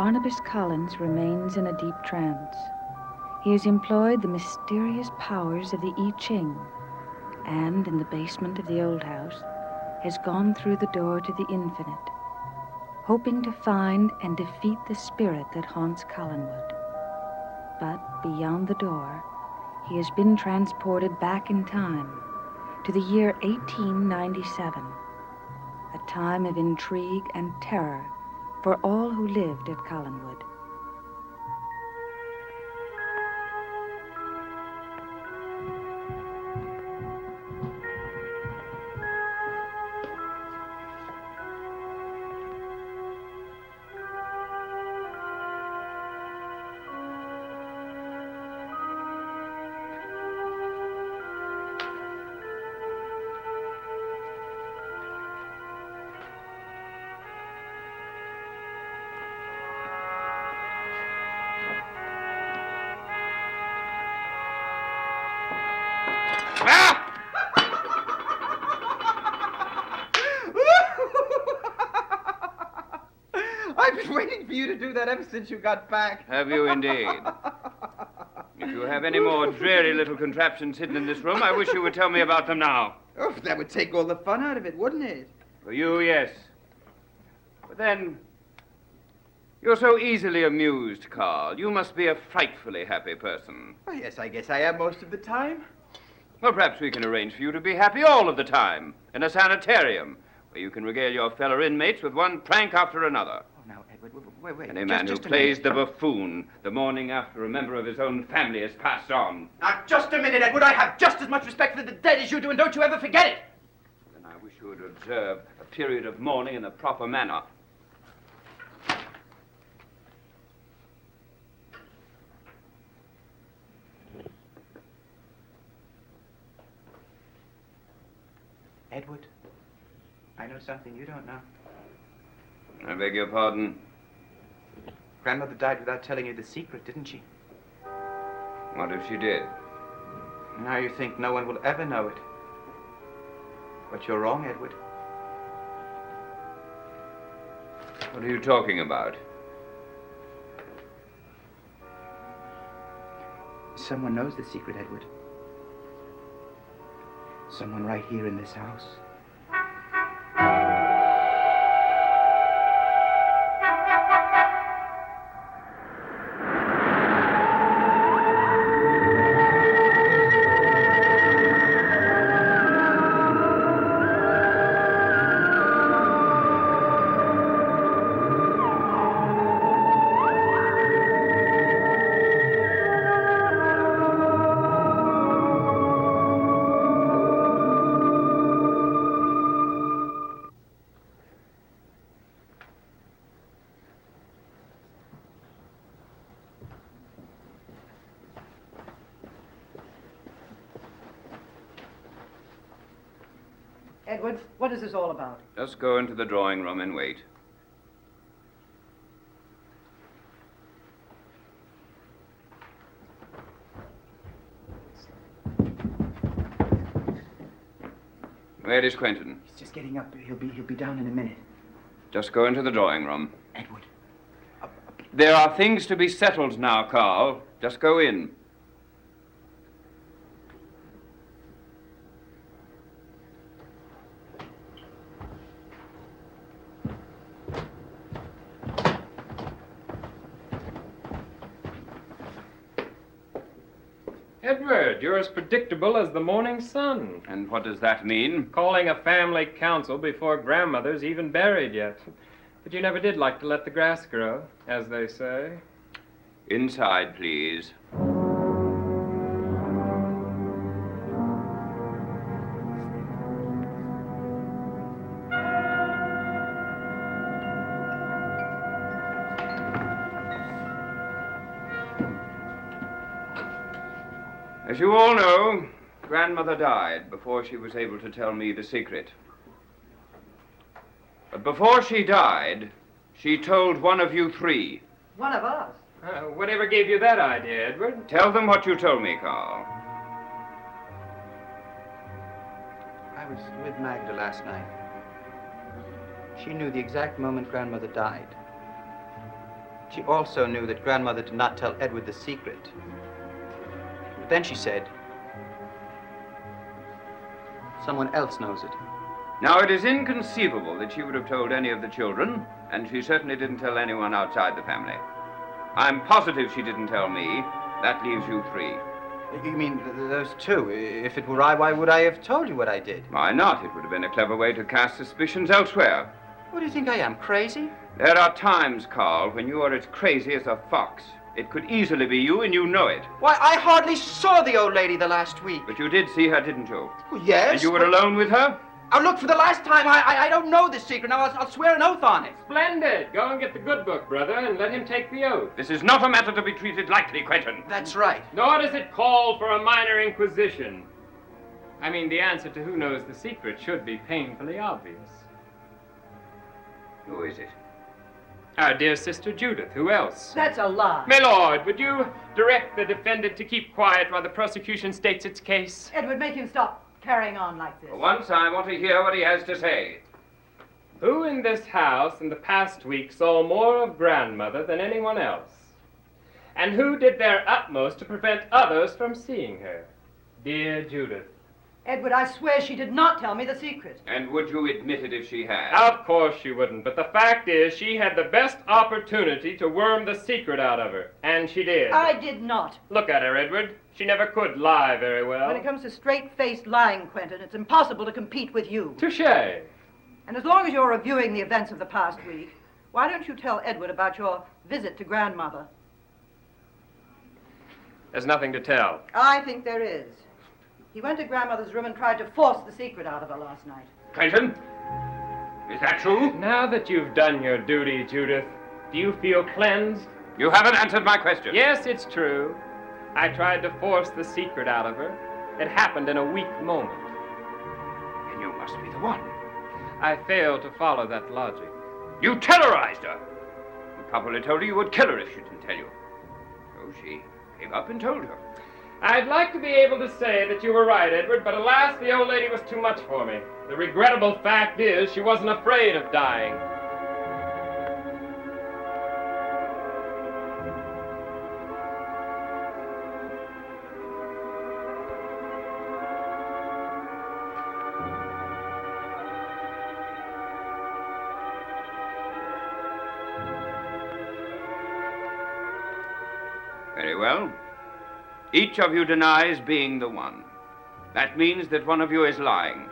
Barnabas Collins remains in a deep trance. He has employed the mysterious powers of the I Ching and, in the basement of the old house, has gone through the door to the infinite, hoping to find and defeat the spirit that haunts Collinwood. But beyond the door, he has been transported back in time to the year 1897, a time of intrigue and terror for all who lived at Collinwood. I've been waiting for you to do that ever since you got back. Have you indeed? If you have any more dreary little contraptions hidden in this room, I wish you would tell me about them now. Oh, that would take all the fun out of it, wouldn't it? For you, yes. But then, you're so easily amused, Carl. You must be a frightfully happy person. Oh, yes, I guess I am most of the time. Well, perhaps we can arrange for you to be happy all of the time in a sanitarium, where you can regale your fellow inmates with one prank after another. Oh, now, Edward, wait. Any man who plays the buffoon the morning after a member of his own family has passed on. Now, just a minute, Edward. I have just as much respect for the dead as you do, and don't you ever forget it. Then I wish you would observe a period of mourning in the proper manner. Edward, I know something you don't know. I beg your pardon? Grandmother died without telling you the secret, didn't she? What if she did? Now you think no one will ever know it. But you're wrong, Edward. What are you talking about? Someone knows the secret, Edward. Someone right here in this house. Edward, what is this all about? Just go into the drawing room and wait. Where is Quentin? He's just getting up. He'll be down in a minute. Just go into the drawing room. Edward. There are things to be settled now, Carl. Just go in. Edward, you're as predictable as the morning sun. And what does that mean? Calling a family council before grandmother's even buried yet. But you never did like to let the grass grow, as they say. Inside, please. As you all know, Grandmother died before she was able to tell me the secret. But before she died, she told one of you three. One of us? Whatever gave you that idea, Edward? Tell them what you told me, Carl. I was with Magda last night. She knew the exact moment Grandmother died. She also knew that Grandmother did not tell Edward the secret. But then she said, someone else knows it. Now, it is inconceivable that she would have told any of the children, and she certainly didn't tell anyone outside the family. I'm positive she didn't tell me. That leaves you 3. You mean those 2? If it were I, why would I have told you what I did? Why not? It would have been a clever way to cast suspicions elsewhere. What do you think I am, crazy? There are times, Carl, when you are as crazy as a fox. It could easily be you, and you know it. Why, I hardly saw the old lady the last week. But you did see her, didn't you? Well, yes. And you were alone with her? Oh, look, for the last time, I don't know this secret. Now, I'll swear an oath on it. Splendid! Go and get the good book, brother, and let him take the oath. This is not a matter to be treated lightly, Quentin. That's right. Nor does it call for a minor inquisition. I mean, the answer to who knows the secret should be painfully obvious. Who is it? Our dear sister Judith. Who else? That's a lie. My lord, would you direct the defendant to keep quiet while the prosecution states its case? Edward, make him stop carrying on like this. For once, I want to hear what he has to say. Who in this house in the past week saw more of Grandmother than anyone else? And who did their utmost to prevent others from seeing her? Dear Judith. Edward, I swear she did not tell me the secret. And would you admit it if she had? Of course she wouldn't, but the fact is she had the best opportunity to worm the secret out of her, and she did. I did not. Look at her, Edward. She never could lie very well. When it comes to straight-faced lying, Quentin, it's impossible to compete with you. Touché. And as long as you're reviewing the events of the past week, why don't you tell Edward about your visit to Grandmother? There's nothing to tell. I think there is. He went to Grandmother's room and tried to force the secret out of her last night. Quentin? Is that true? Now that you've done your duty, Judith, do you feel cleansed? You haven't answered my question. Yes, it's true. I tried to force the secret out of her. It happened in a weak moment. And you must be the one. I failed to follow that logic. You terrorized her. You probably told her you would kill her if she didn't tell you. So she gave up and told her. I'd like to be able to say that you were right, Edward, but alas, the old lady was too much for me. The regrettable fact is she wasn't afraid of dying. Very well. Each of you denies being the one. That means that one of you is lying.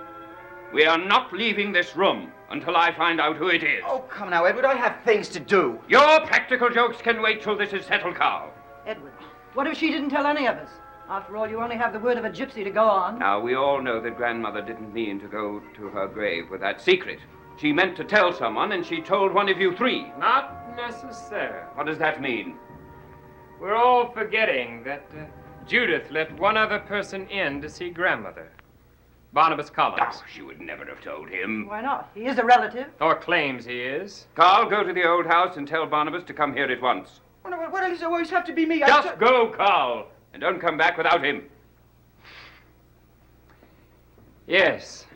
We are not leaving this room until I find out who it is. Oh, come now, Edward. I have things to do. Your practical jokes can wait till this is settled, Carl. Edward, what if she didn't tell any of us? After all, you only have the word of a gypsy to go on. Now, we all know that Grandmother didn't mean to go to her grave with that secret. She meant to tell someone, and she told one of you 3. Not necessary. What does that mean? We're all forgetting that Judith let one other person in to see Grandmother. Barnabas Collins. Oh, she would never have told him. Why not? He is a relative. Or claims he is. Carl, go to the old house and tell Barnabas to come here at once. What does it always have to be me? Just go, Carl, and don't come back without him. Yes.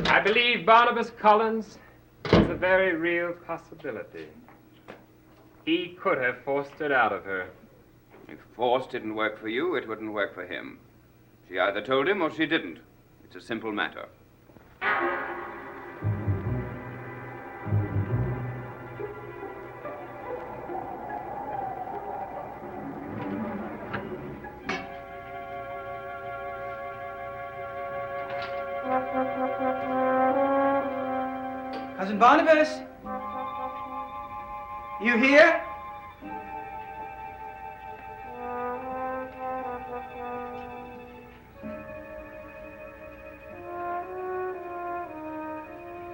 I believe Barnabas Collins is a very real possibility. He could have forced it out of her. If force didn't work for you, it wouldn't work for him. She either told him or she didn't. It's a simple matter. Cousin Barnabas? You here?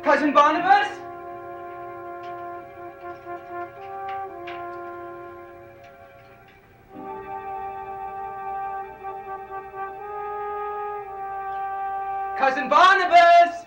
Cousin Barnabas? Cousin Barnabas?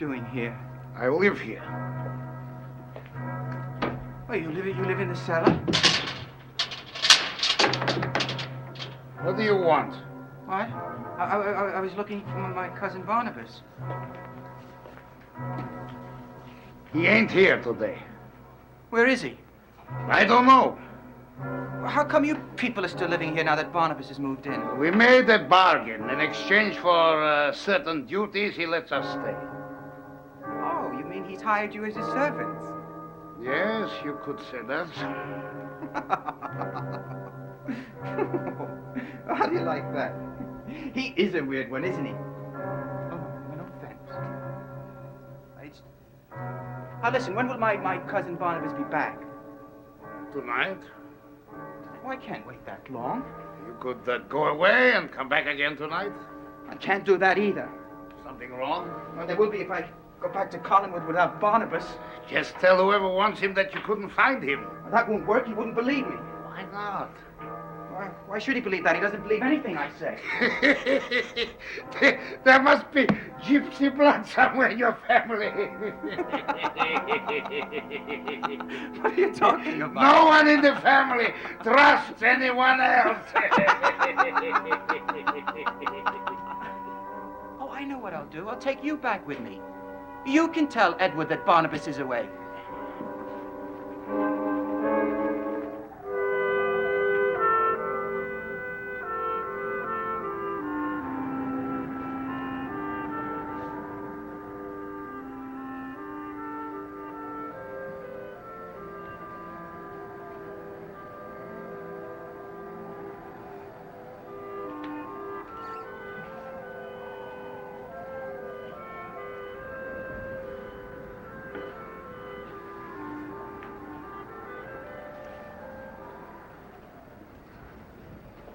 doing here? I live here. Oh, you live in the cellar? What do you want? What? I was looking for my cousin Barnabas. He ain't here today. Where is he? I don't know. How come you people are still living here now that Barnabas has moved in? We made a bargain. In exchange for certain duties, he lets us stay. Oh, you mean he's hired you as his servants? Yes, you could say that. How do you like that? He is a weird one, isn't he? Oh, no offense. Now listen, when will my cousin Barnabas be back? Tonight, Oh, I can't wait that long. you could go away and come back again tonight. I can't do that either. Something wrong? Well, there will be if I go back to Collinwood without Barnabas. Just tell whoever wants him that you couldn't find him. Well, that won't work. He wouldn't believe me. Why not? Why should he believe that? He doesn't believe anything I say. There must be gypsy blood somewhere in your family. What are you talking about? No one in the family trusts anyone else. Oh, I know what I'll do. I'll take you back with me. You can tell Edward that Barnabas is away.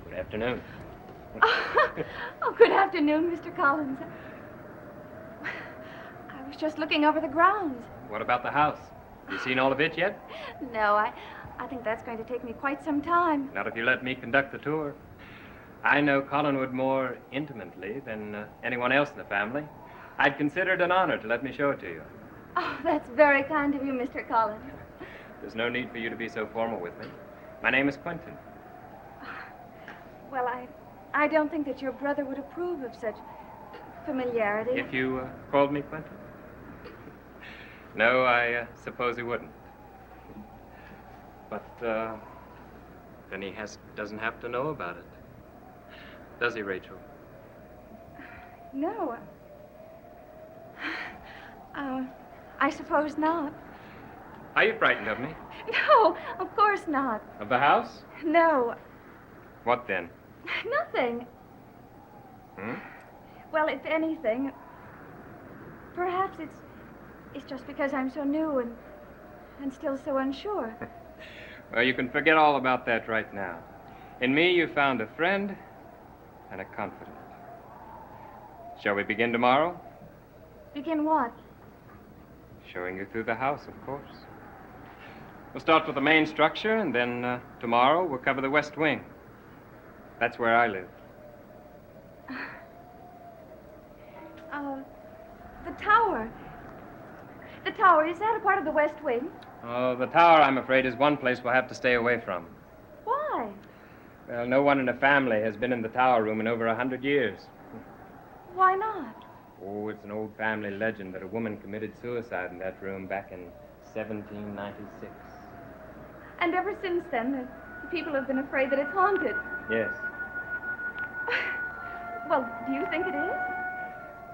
Good afternoon. Oh, good afternoon, Mr. Collins. I was just looking over the grounds. What about the house? Have you seen all of it yet? No, I think that's going to take me quite some time. Not if you let me conduct the tour. I know Collinwood more intimately than anyone else in the family. I'd consider it an honor to let me show it to you. Oh, that's very kind of you, Mr. Collins. There's no need for you to be so formal with me. My name is Quentin. Well, I don't think that your brother would approve of such familiarity. If you called me Quentin? No, I suppose he wouldn't. But then he doesn't have to know about it. Does he, Rachel? No. I suppose not. Are you frightened of me? No, of course not. Of the house? No, What then? nothing. Hmm? Well, if anything, perhaps it's just because I'm so new and still so unsure. Well, you can forget all about that right now. In me, you found a friend and a confidant. Shall we begin tomorrow? Begin what? Showing you through the house, of course. We'll start with the main structure, and then tomorrow we'll cover the west wing. That's where I live. The tower. The tower, is that a part of the West Wing? Oh, the tower, I'm afraid, is one place we'll have to stay away from. Why? Well, no one in the family has been in the tower room in over 100 years. Why not? Oh, it's an old family legend that a woman committed suicide in that room back in 1796. And ever since then, the people have been afraid that it's haunted. Yes. Well, do you think it is?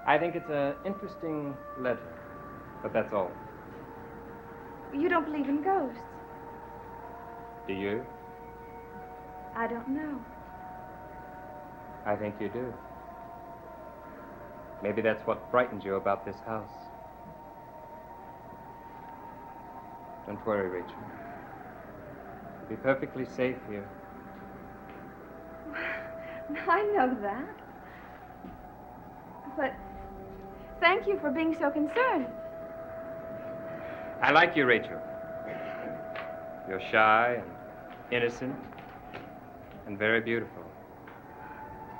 I think it's an interesting legend, but that's all. You don't believe in ghosts. Do you? I don't know. I think you do. Maybe that's what frightens you about this house. Don't worry, Rachel. You'll be perfectly safe here. I know that. But thank you for being so concerned. I like you, Rachel. You're shy and innocent and very beautiful.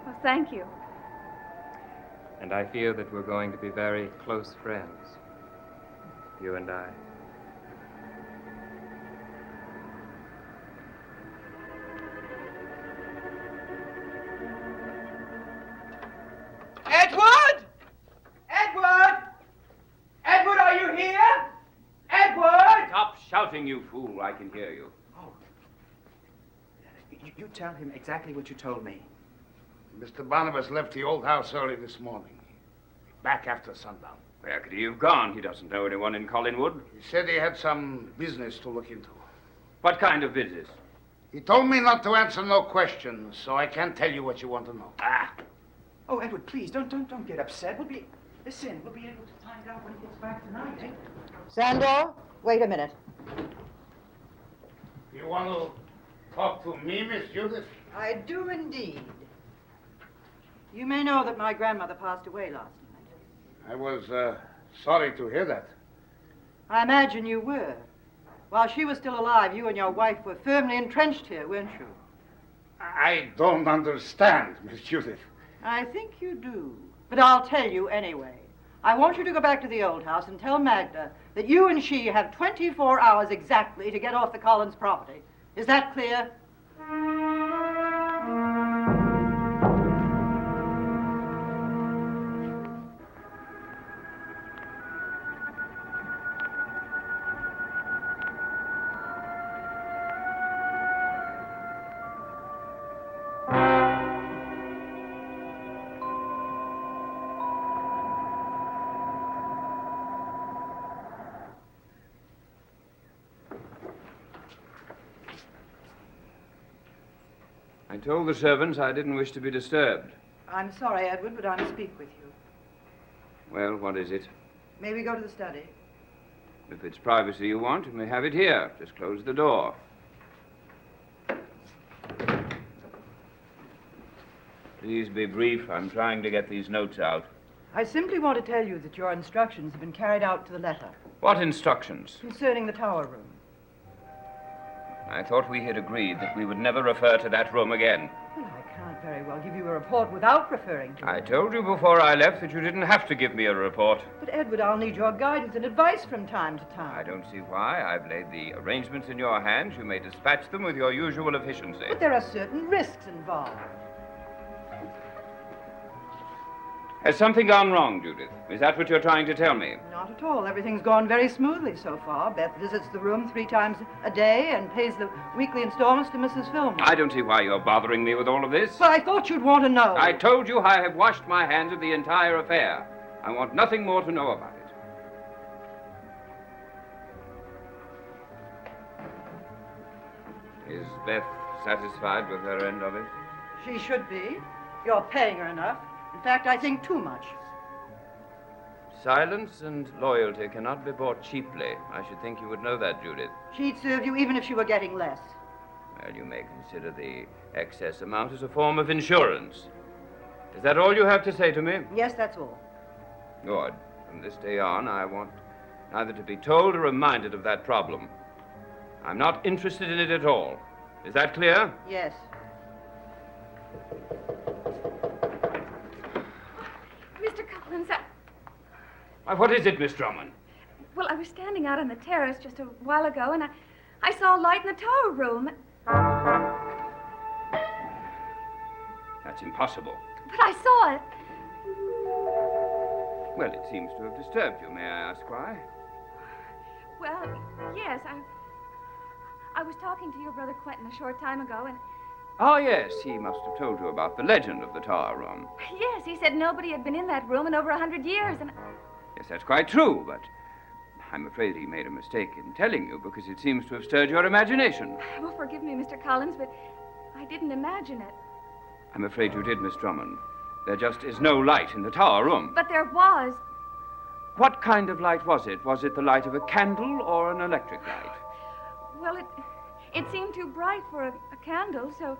Well, thank you. And I feel that we're going to be very close friends, you and I. Edward! Edward! Edward, are you here? Edward! Stop shouting, you fool. I can hear you. Oh. You tell him exactly what you told me. Mr. Barnabas left the old house early this morning. Back after sundown. Where could he have gone? He doesn't know anyone in Collinwood. He said he had some business to look into. What kind of business? He told me not to answer no questions, so I can't tell you what you want to know. Oh, Edward, please, don't get upset. We'll be able to find out when he gets back tonight, eh? Sandor, wait a minute. You want to talk to me, Miss Judith? I do indeed. You may know that my grandmother passed away last night. I was sorry to hear that. I imagine you were. While she was still alive, you and your wife were firmly entrenched here, weren't you? I don't understand, Miss Judith. I think you do. But I'll tell you anyway. I want you to go back to the old house and tell Magda that you and she have 24 hours exactly to get off the Collins property. Is that clear? I told the servants I didn't wish to be disturbed. I'm sorry, Edward, but I must speak with you. Well, what is it? May we go to the study? If it's privacy you want, you may have it here. Just close the door. Please be brief. I'm trying to get these notes out. I simply want to tell you that your instructions have been carried out to the letter What instructions? concerning the tower room. I thought we had agreed that we would never refer to that room again. Well, I can't very well give you a report without referring to I it. told you before I left that you didn't have to give me a report. But, Edward, I'll need your guidance and advice from time to time. I don't see why. I've laid the arrangements in your hands. You may dispatch them with your usual efficiency. But there are certain risks involved. Has something gone wrong, Judith? Is that what you're trying to tell me? Not at all. Everything's gone very smoothly so far. Beth visits the room 3 times a day and pays the weekly installments to Mrs. Fillmore. I don't see why you're bothering me with all of this. Well, I thought you'd want to know. I told you I have washed my hands of the entire affair. I want nothing more to know about it. Is Beth satisfied with her end of it? She should be. You're paying her enough. In fact, I think too much. Silence and loyalty cannot be bought cheaply. I should think you would know that, Judith. She'd serve you even if she were getting less. Well, you may consider the excess amount as a form of insurance. Is that all you have to say to me? Yes, that's all. Good. From this day on, I want neither to be told or reminded of that problem. I'm not interested in it at all. Is that clear? Yes. Mr. Collins, Why, what is it, Miss Drummond? well, I was standing out on the terrace just a while ago, and I saw a light in the tower room. That's impossible. But I saw it. Well, it seems to have disturbed you. May I ask why? Well, yes, I was talking to your brother Quentin a short time ago, and Oh, yes, he must have told you about the legend of the tower room. yes, he said nobody had been in that room in over 100 years, and Yes, that's quite true, but I'm afraid he made a mistake in telling you because it seems to have stirred your imagination. well, forgive me, Mr. Collins, but I didn't imagine it. I'm afraid you did, Miss Drummond. There just is no light in the tower room. But there was. What kind of light was it? Was it the light of a candle or an electric light? Well, it seemed too bright for a candle, so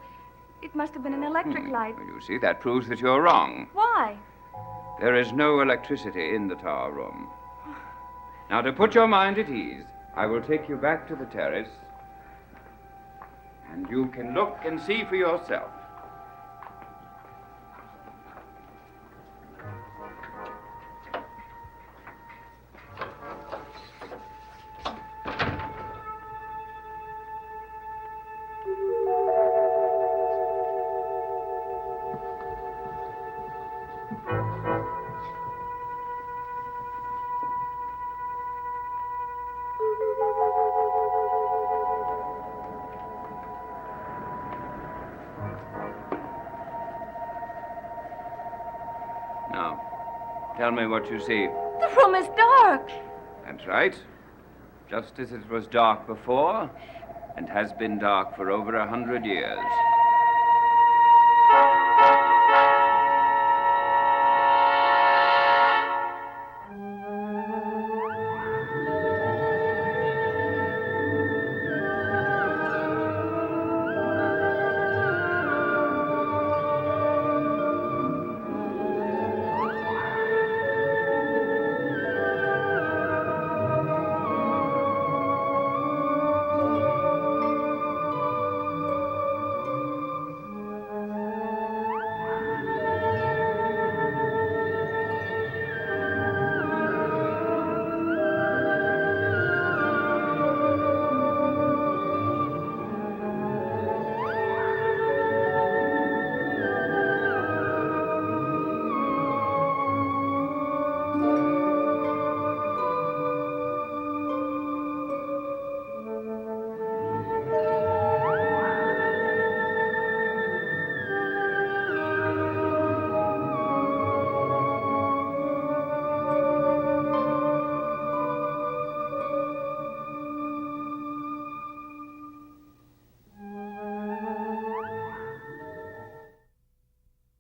it must have been an electric light. Well, you see, that proves that you're wrong. Why? There is no electricity in the tower room. Now, to put your mind at ease, I will take you back to the terrace, and you can look and see for yourself. Tell me what you see. The room is dark. That's right. Just as it was dark before, and has been dark for over 100 years.